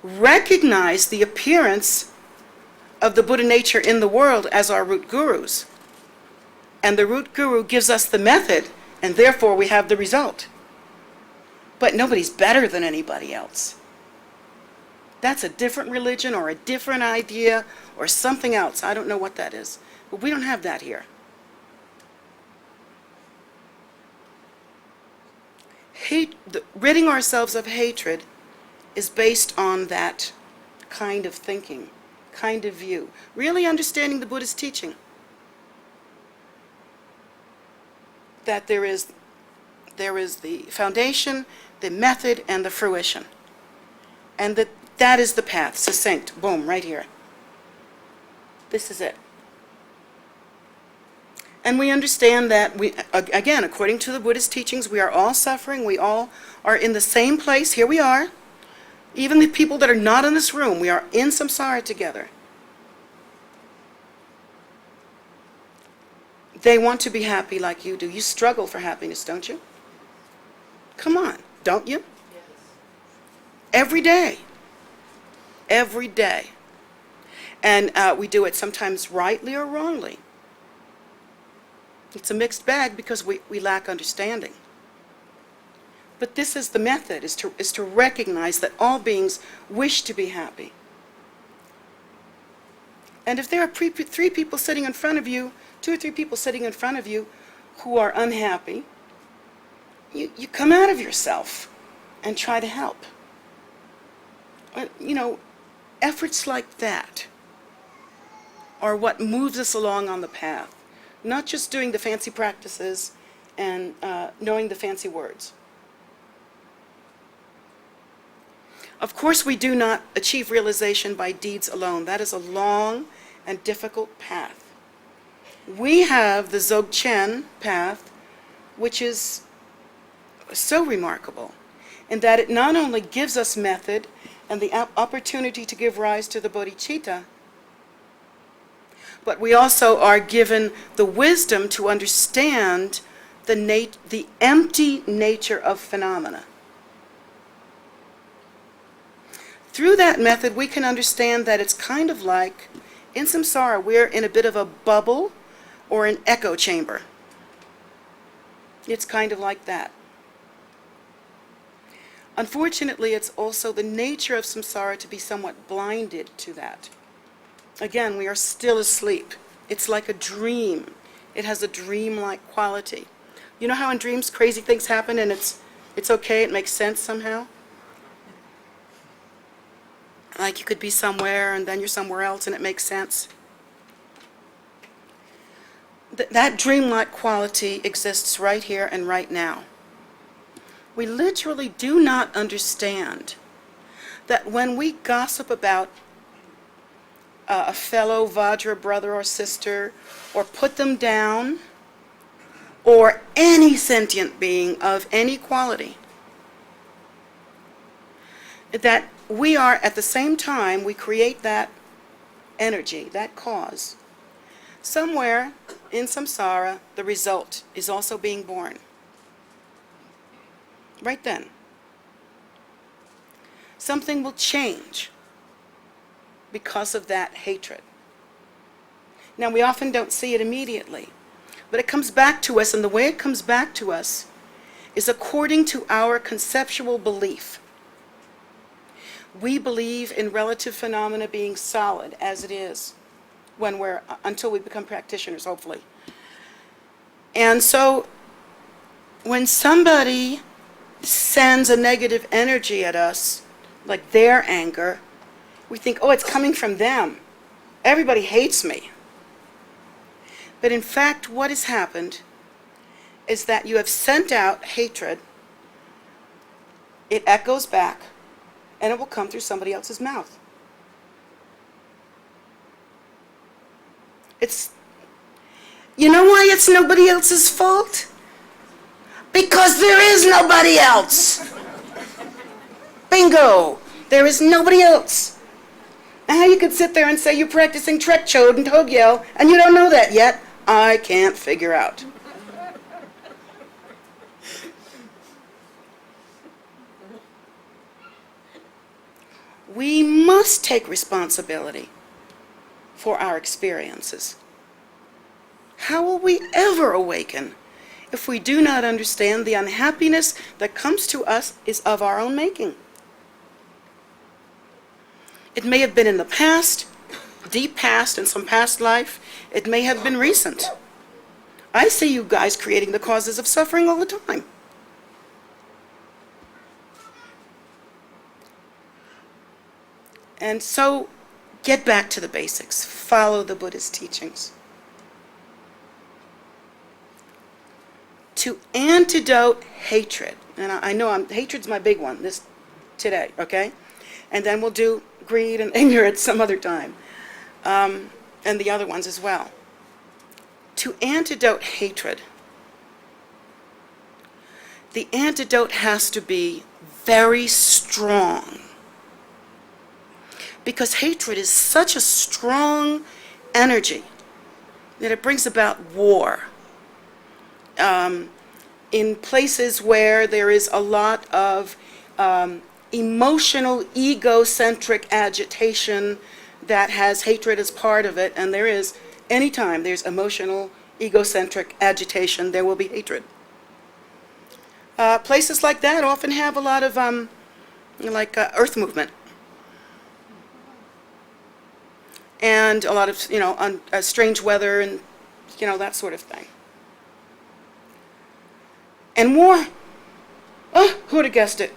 recognize the appearance of the Buddha nature in the world as our root gurus. And the root guru gives us the method, and therefore we have the result. But nobody's better than anybody else. That's a different religion or a different idea or something else. I don't know what that is. But we don't have that here. Ridding ourselves of hatred is based on that kind of thinking, kind of view. Really understanding the Buddhist teaching. That there is the foundation, the method, and the fruition. And that is the path, succinct, boom, right here. This is it. And we understand that, again, according to the Buddhist teachings, we are all suffering. We all are in the same place. Here we are. Even the people that are not in this room, we are in samsara together. They want to be happy like you do. You struggle for happiness, don't you? Come on, don't you? Yes. Every day. Every day. And we do it sometimes rightly or wrongly. It's a mixed bag because we lack understanding. But this is the method, is to recognize that all beings wish to be happy. And if there are three people sitting in front of you, 2 or 3 people sitting in front of you who are unhappy, you come out of yourself and try to help. Efforts like that are what moves us along on the path. Not just doing the fancy practices and knowing the fancy words. Of course, we do not achieve realization by deeds alone. That is a long and difficult path. We have the Dzogchen path, which is so remarkable in that it not only gives us method and the opportunity to give rise to the bodhicitta, but we also are given the wisdom to understand the empty nature of phenomena. Through that method, we can understand that it's kind of like, in samsara, we're in a bit of a bubble or an echo chamber. It's kind of like that. Unfortunately, it's also the nature of samsara to be somewhat blinded to that. Again, we are still asleep. It's like a dream. It has a dream-like quality. You know how in dreams crazy things happen and it's okay, it makes sense somehow? Like you could be somewhere and then you're somewhere else and it makes sense. That dream-like quality exists right here and right now. We literally do not understand that when we gossip about a fellow Vajra brother or sister, or put them down, or any sentient being of any quality, that we are, at the same time, we create that energy, that cause. Somewhere in samsara, the result is also being born. Right then. Something will change because of that hatred. Now, we often don't see it immediately, But it comes back to us, and the way it comes back to us is according to our conceptual belief. We believe in relative phenomena being solid as it is until we become practitioners, hopefully. And so when somebody sends a negative energy at us, like their anger, we think, oh, it's coming from them. Everybody hates me. But in fact, what has happened is that you have sent out hatred, it echoes back, and it will come through somebody else's mouth. You know why it's nobody else's fault? Because there is nobody else. Bingo! There is nobody else. Now you could sit there and say you're practicing Trek Chode and Hogyel, and you don't know that yet. I can't figure out. We must take responsibility for our experiences. How will we ever awaken if we do not understand the unhappiness that comes to us is of our own making? It may have been in the past, deep past, in some past life. It may have been recent. I see you guys creating the causes of suffering all the time. And so, get back to the basics. Follow the Buddha's teachings. To antidote hatred, and I know hatred's my big one today, okay? And then we'll do greed and ignorance some other time, and the other ones as well. To antidote hatred, the antidote has to be very strong. Because hatred is such a strong energy that it brings about war. In places where there is a lot of emotional, egocentric agitation that has hatred as part of it, and anytime there's emotional, egocentric agitation, there will be hatred. Places like that often have a lot of, earth movement. And a lot of, strange weather and, that sort of thing. And war, who would have guessed it?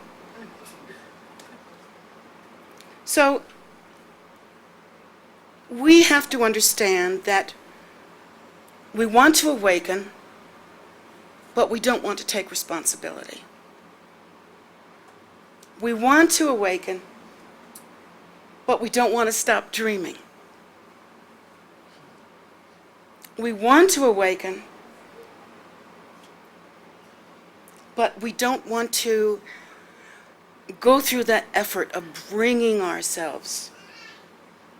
So, we have to understand that we want to awaken, but we don't want to take responsibility. We want to awaken, but we don't want to stop dreaming. We want to awaken, but we don't want to go through that effort of bringing ourselves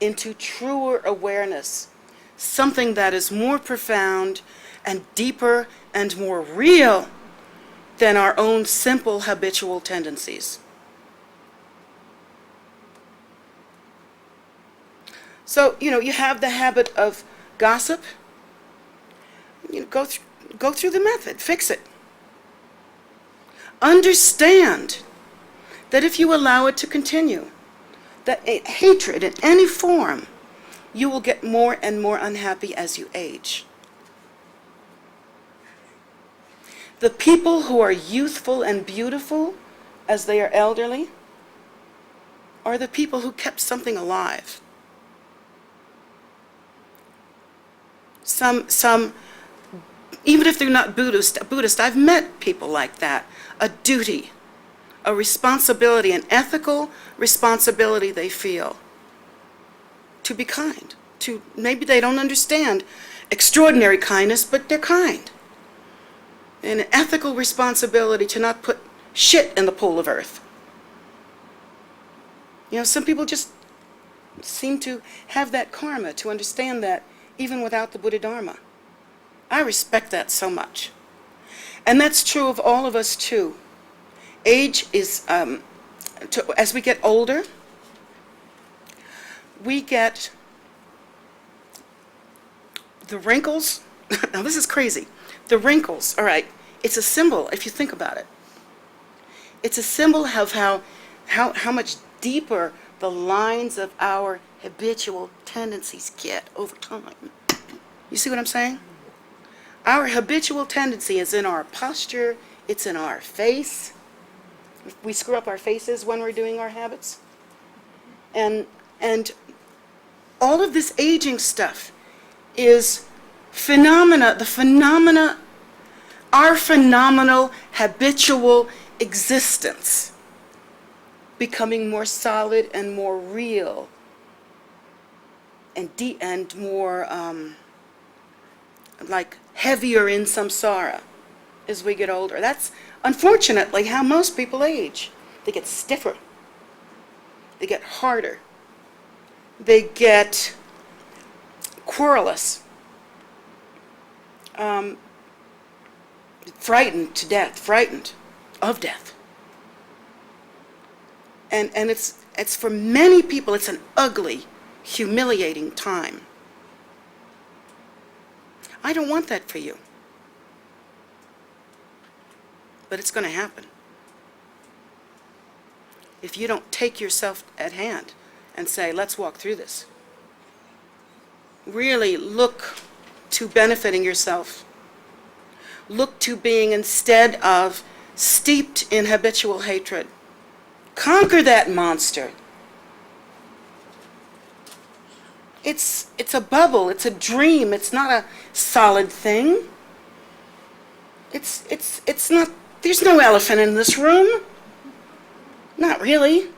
into truer awareness, something that is more profound and deeper and more real than our own simple habitual tendencies. So, you have the habit of gossip. Go through the method, fix it. Understand that if you allow it to continue, that hatred in any form, you will get more and more unhappy as you age. The people who are youthful and beautiful as they are elderly are the people who kept something alive. Some even if they're not Buddhist, I've met people like that. A duty, a responsibility, an ethical responsibility they feel to be kind. Maybe they don't understand extraordinary kindness, but they're kind. And an ethical responsibility to not put shit in the pool of earth. Some people just seem to have that karma to understand that even without the Buddha Dharma. I respect that so much. And that's true of all of us too. Age is, as we get older, we get the wrinkles Now this is crazy. The wrinkles, all right, it's a symbol if you think about it. It's a symbol of how much deeper the lines of our habitual tendencies get over time. You see what I'm saying? Our habitual tendency is in our posture, it's in our face. We screw up our faces when we're doing our habits. And all of this aging stuff is our phenomenal habitual existence becoming more solid and more real and deep and more like heavier in samsara as we get older. That's unfortunately how most people age. They get stiffer. They get harder. They get querulous. Frightened to death, frightened of death. And it's for many people, it's an ugly, humiliating time. I don't want that for you. But it's going to happen. If you don't take yourself at hand and say, let's walk through this. Really look to benefiting yourself. Look to being, instead of steeped in habitual hatred, conquer that monster. It's a bubble, it's a dream, it's not a solid thing. It's not, there's no elephant in this room. Not really.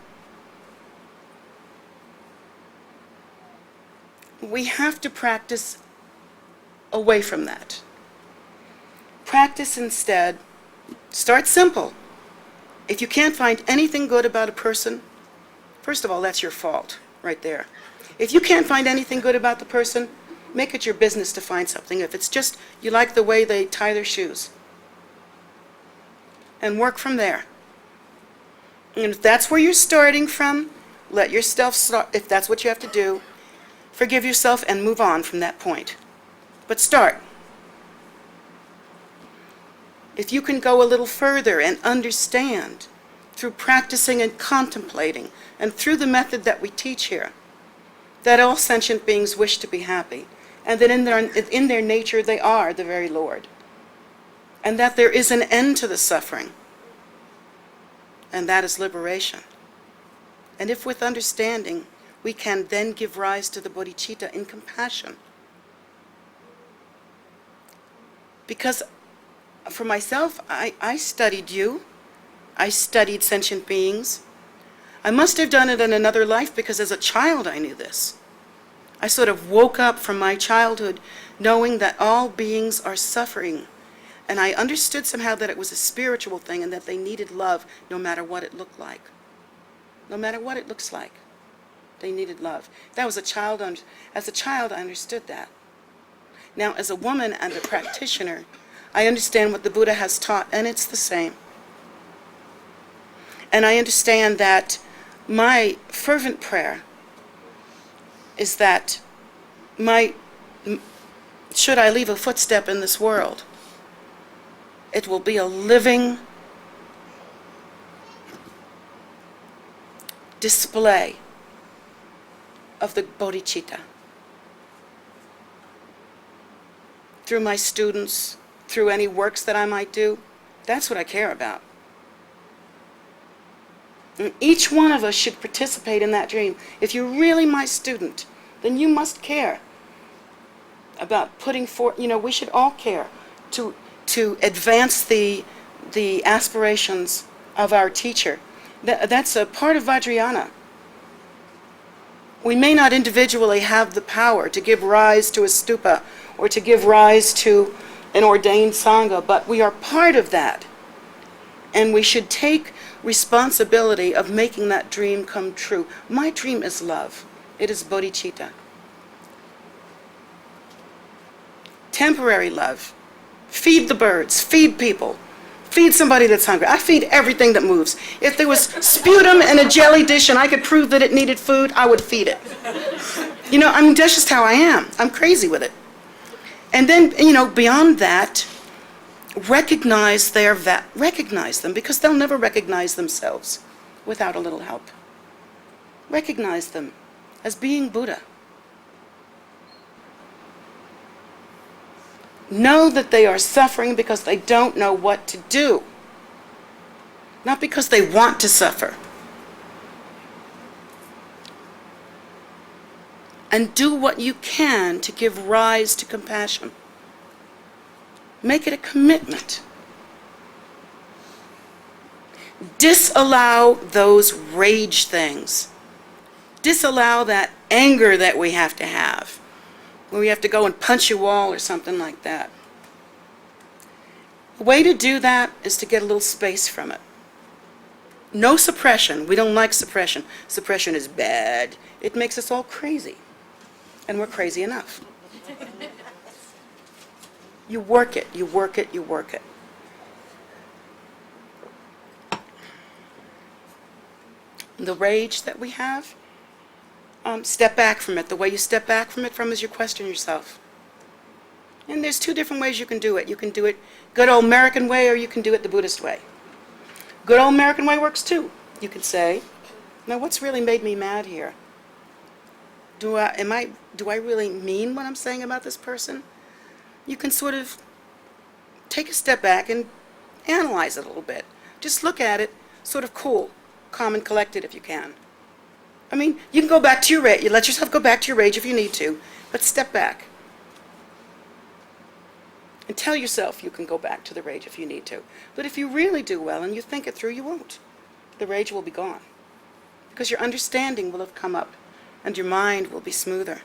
We have to practice away from that. Practice instead, start simple. If you can't find anything good about a person, first of all, that's your fault right there. If you can't find anything good about the person, make it your business to find something. If it's just you like the way they tie their shoes, and work from there. And if that's where you're starting from, let yourself start. If that's what you have to do, forgive yourself and move on from that point. But start. If you can go a little further and understand through practicing and contemplating and through the method that we teach here, that all sentient beings wish to be happy, and that in their nature they are the very Lord, and that there is an end to the suffering, and that is liberation. And if with understanding we can then give rise to the bodhicitta in compassion. Because for myself, I studied you. I studied sentient beings. I must have done it in another life because as a child I knew this. I sort of woke up from my childhood knowing that all beings are suffering. And I understood somehow that it was a spiritual thing and that they needed love no matter what it looked like. No matter what it looks like, they needed love. That was a child. As a child, I understood that. Now, as a woman and a practitioner, I understand what the Buddha has taught, and it's the same. And I understand that my fervent prayer is that should I leave a footstep in this world, it will be a living display of the bodhicitta. Through my students, through any works that I might do, that's what I care about. And each one of us should participate in that dream. If you're really my student, then you must care about putting forth, we should all care to advance the aspirations of our teacher. That's a part of Vajrayana. We may not individually have the power to give rise to a stupa or to give rise to an ordained sangha, but we are part of that. And we should take responsibility of making that dream come true. My dream is love. It is bodhicitta. Temporary love. Feed the birds, feed people, feed somebody that's hungry. I feed everything that moves. If there was sputum in a jelly dish and I could prove that it needed food, I would feed it. That's just how I am. I'm crazy with it. And then, beyond that, recognize them, because they'll never recognize themselves without a little help. Recognize them as being Buddha. Know that they are suffering because they don't know what to do, not because they want to suffer. And do what you can to give rise to compassion. Make it a commitment. Disallow those rage things. Disallow that anger that we have, where we have to go and punch a wall or something like that. The way to do that is to get a little space from it. No suppression. We don't like suppression. Suppression is bad. It makes us all crazy. And we're crazy enough. You work it, you work it, you work it. The rage that we have, step back from it. The way you step back from it is you question yourself. And there's two different ways you can do it. You can do it good old American way, or you can do it the Buddhist way. Good old American way works too. You can say, now what's really made me mad here? Do I really mean what I'm saying about this person? You can sort of take a step back and analyze it a little bit. Just look at it, sort of cool, calm and collected if you can. I mean, you can go back to your rage. You let yourself go back to your rage if you need to, but step back. And tell yourself you can go back to the rage if you need to. But if you really do well and you think it through, you won't. The rage will be gone. Because your understanding will have come up and your mind will be smoother.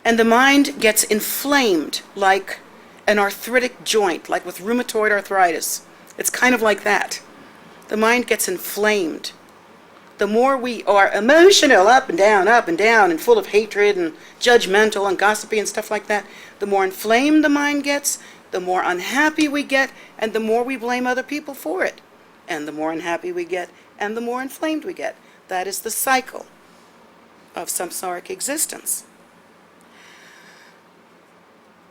And the mind gets inflamed like an arthritic joint, like with rheumatoid arthritis. It's kind of like that. The mind gets inflamed. The more we are emotional, up and down, and full of hatred and judgmental and gossipy and stuff like that, the more inflamed the mind gets, the more unhappy we get, and the more we blame other people for it. And the more unhappy we get, and the more inflamed we get. That is the cycle of samsaric existence.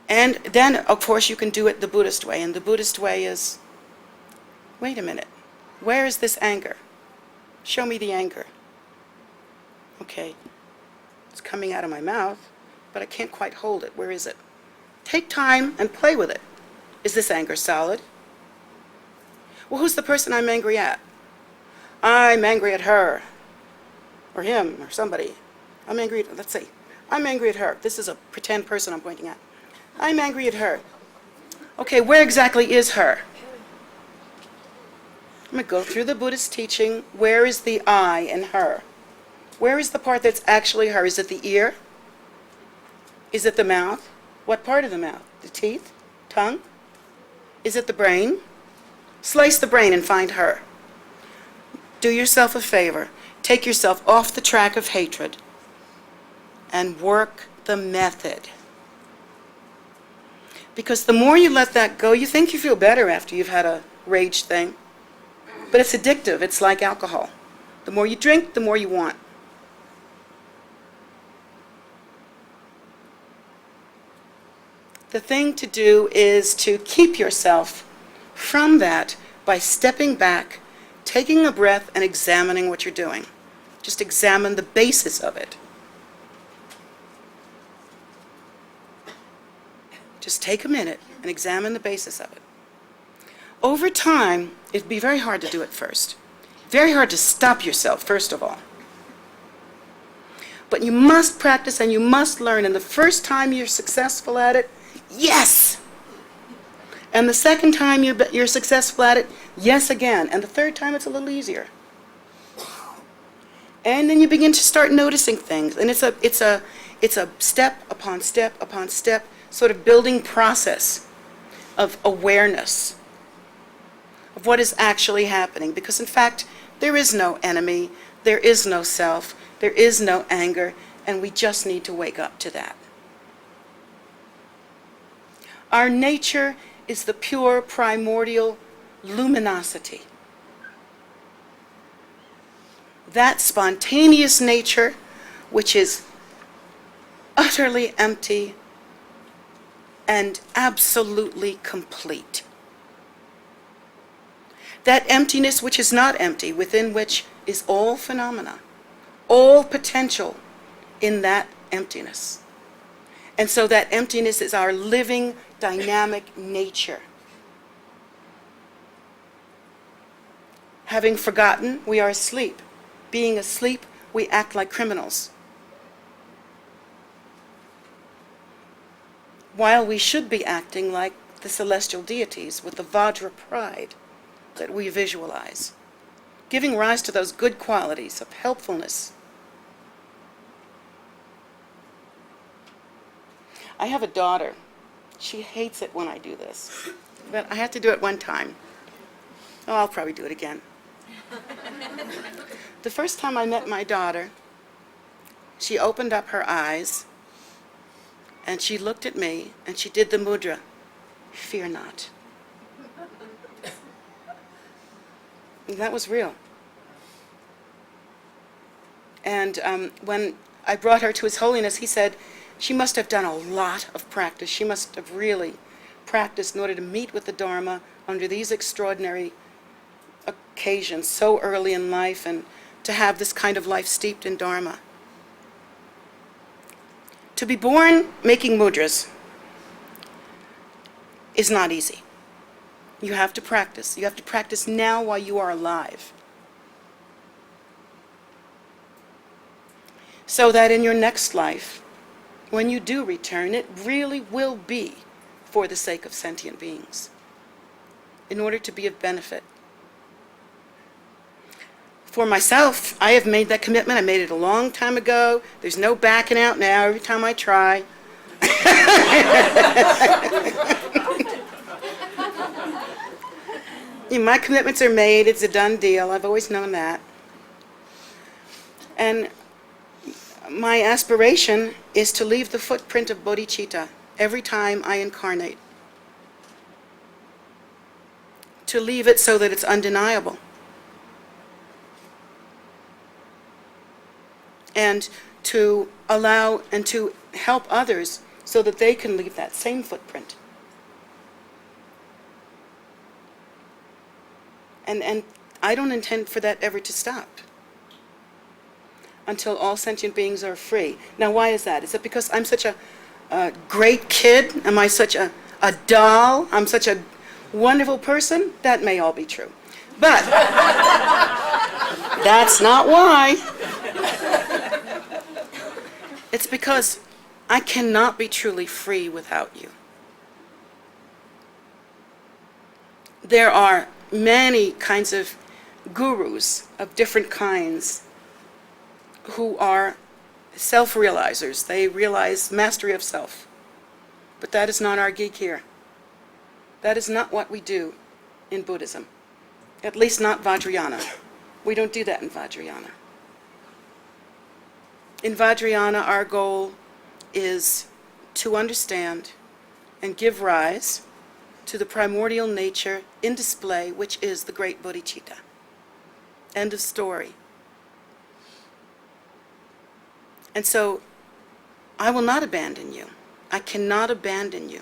And then, of course, you can do it the Buddhist way. And the Buddhist way is, wait a minute, where is this anger? Show me the anger. Okay, it's coming out of my mouth, but I can't quite hold it. Where is it? Take time and play with it. Is this anger solid? Well, who's the person I'm angry at? I'm angry at her, or him, or somebody. I'm angry at, let's see. I'm angry at her. This is a pretend person I'm pointing at. I'm angry at her. Okay, where exactly is her? I'm going to go through the Buddhist teaching. Where is the I in her? Where is the part that's actually her? Is it the ear? Is it the mouth? What part of the mouth? The teeth? Tongue? Is it the brain? Slice the brain and find her. Do yourself a favor. Take yourself off the track of hatred and work the method. Because the more you let that go, you think you feel better after you've had a rage thing. But it's addictive. It's like alcohol. The more you drink, the more you want. The thing to do is to keep yourself from that by stepping back, taking a breath, and examining what you're doing. Just examine the basis of it. Just take a minute and examine the basis of it. Over time, it'd be very hard to do it first. Very hard to stop yourself, first of all. But you must practice and you must learn, and the first time you're successful at it, yes! And the second time you're successful at it, yes again. And the third time it's a little easier. And then you begin to start noticing things. And it's a step upon step upon step sort of building process of awareness of what is actually happening. Because in fact, there is no enemy, there is no self, there is no anger, and we just need to wake up to that. Our nature is the pure primordial luminosity. That spontaneous nature, which is utterly empty and absolutely complete. That emptiness which is not empty, within which is all phenomena, all potential in that emptiness. And so that emptiness is our living, dynamic nature. Having forgotten, we are asleep. Being asleep, we act like criminals. While we should be acting like the celestial deities with the Vajra pride that we visualize, giving rise to those good qualities of helpfulness. I have a daughter. She hates it when I do this, but I had to do it one time. Oh, I'll probably do it again. The first time I met my daughter, she opened up her eyes and she looked at me and she did the mudra, fear not. And that was real. And when I brought her to His Holiness, he said she must have done a lot of practice. She must have really practiced in order to meet with the Dharma under these extraordinary occasions so early in life, and to have this kind of life steeped in Dharma. To be born making mudras is not easy. You have to practice. You have to practice now while you are alive, so that in your next life, when you do return, it really will be for the sake of sentient beings, in order to be of benefit. For myself, I have made that commitment. I made it a long time ago. There's no backing out now every time I try. My commitments are made. It's a done deal. I've always known that. And my aspiration is to leave the footprint of bodhicitta every time I incarnate. To leave it so that it's undeniable. And to allow and to help others so that they can leave that same footprint. And I don't intend for that ever to stop until all sentient beings are free. Now, why is that? Is it because I'm such a great kid? Am I such a doll? I'm such a wonderful person? That may all be true. But that's not why. It's because I cannot be truly free without you. There are many kinds of gurus of different kinds who are self-realizers. They realize mastery of self. But that is not our gig here. That is not what we do in Buddhism. At least not Vajrayana. We don't do that in Vajrayana. In Vajrayana, our goal is to understand and give rise to the primordial nature in display, which is the great bodhicitta. End of story. And so, I will not abandon you. I cannot abandon you,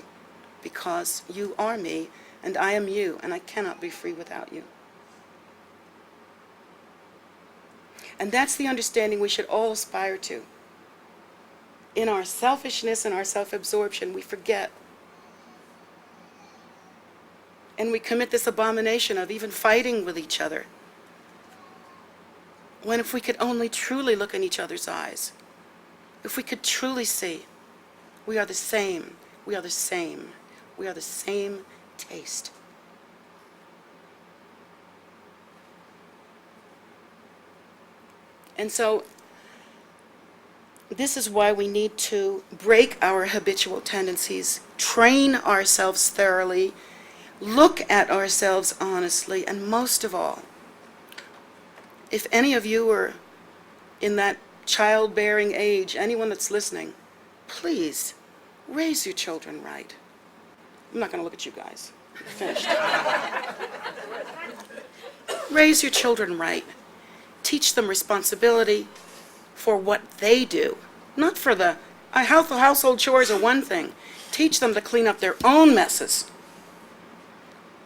because you are me, and I am you, and I cannot be free without you. And that's the understanding we should all aspire to. In our selfishness and our self-absorption, we forget. And we commit this abomination of even fighting with each other. When if we could only truly look in each other's eyes, if we could truly see, we are the same, we are the same, we are the same taste. And so, this is why we need to break our habitual tendencies, train ourselves thoroughly, look at ourselves honestly, and most of all, if any of you are in that childbearing age, anyone that's listening, please raise your children right. I'm not going to look at you guys. I'm finished. Raise your children right. Teach them responsibility for what they do, not for the Household chores are one thing. Teach them to clean up their own messes.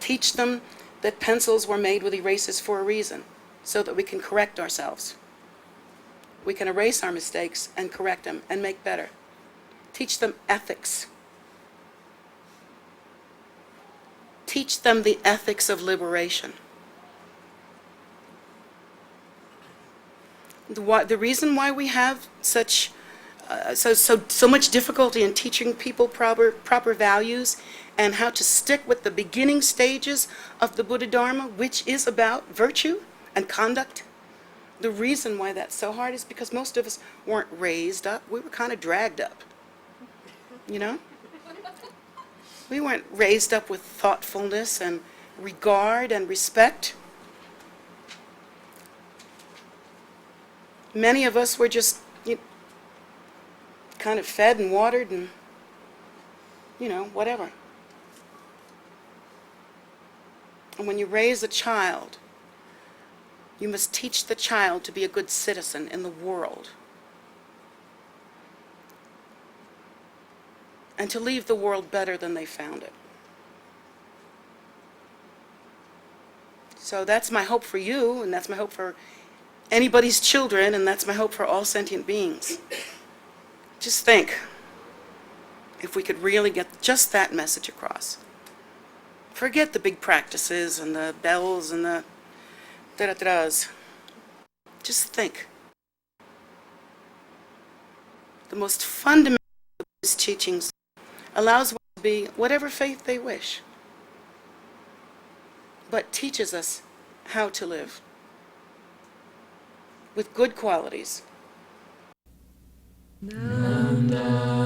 Teach them that pencils were made with erasers for a reason, so that we can correct ourselves. We can erase our mistakes and correct them and make better. Teach them ethics. Teach them the ethics of liberation. The reason why we have so much difficulty in teaching people proper values and how to stick with the beginning stages of the Buddha Dharma, which is about virtue and conduct. The reason why that's so hard is because most of us weren't raised up. We were kind of dragged up, you know? We weren't raised up with thoughtfulness and regard and respect. Many of us were just kind of fed and watered and, whatever. And when you raise a child, you must teach the child to be a good citizen in the world and to leave the world better than they found it. So that's my hope for you, and that's my hope for anybody's children, and that's my hope for all sentient beings. Just think, if we could really get just that message across. Forget the big practices and the bells and the da-da-da-das. Just think. The most fundamental of his teachings allows one to be whatever faith they wish, but teaches us how to live with good qualities. Nanda.